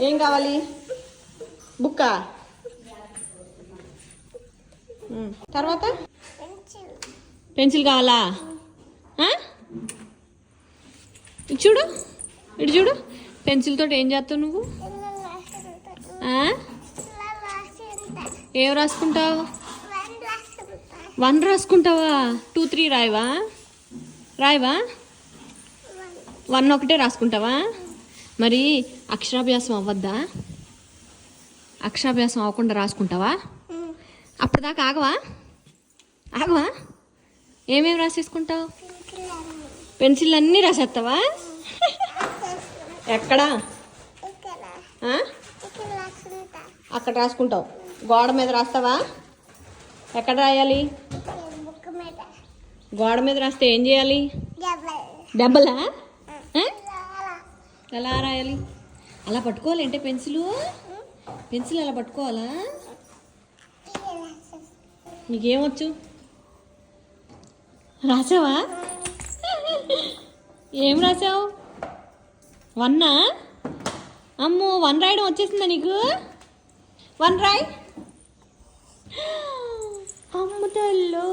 ఏం కావాలి? బుక్కా? తర్వాత పెన్సిల్ కావాలా? ఇటు చూడు, ఇటు చూడు. పెన్సిల్ తోటి ఏం చేస్తావు నువ్వు? ఏం రాసుకుంటావు? 1 రాసుకుంటావా? 2, 3 రాయవా? 1 ఒకటే రాసుకుంటావా? మరి అక్షరాభ్యాసం అవ్వద్దా? అక్షరాభ్యాసం అవ్వకుండా రాసుకుంటావా? అప్పటిదాకా ఆగవా? ఏమేమి రాసేసుకుంటావు? పెన్సిల్ అన్నీ రాసేస్తావా? ఎక్కడా? అక్కడ రాసుకుంటావు. గోడ మీద రాస్తావా? ఎక్కడ రాయాలి? గోడ మీద రాస్తే ఏం చేయాలి? దెబ్బలా? ఎలా రాయాలి? అలా పట్టుకోవాలి అంటే పెన్సిల్ అలా పట్టుకోవాలా? నీకేమొచ్చు? రాసావా? ఏం రాసావు? 1? అమ్మో, 1 రాయడం వచ్చేసిందా నీకు? 1 రాయ్. అమ్మ తల్లో.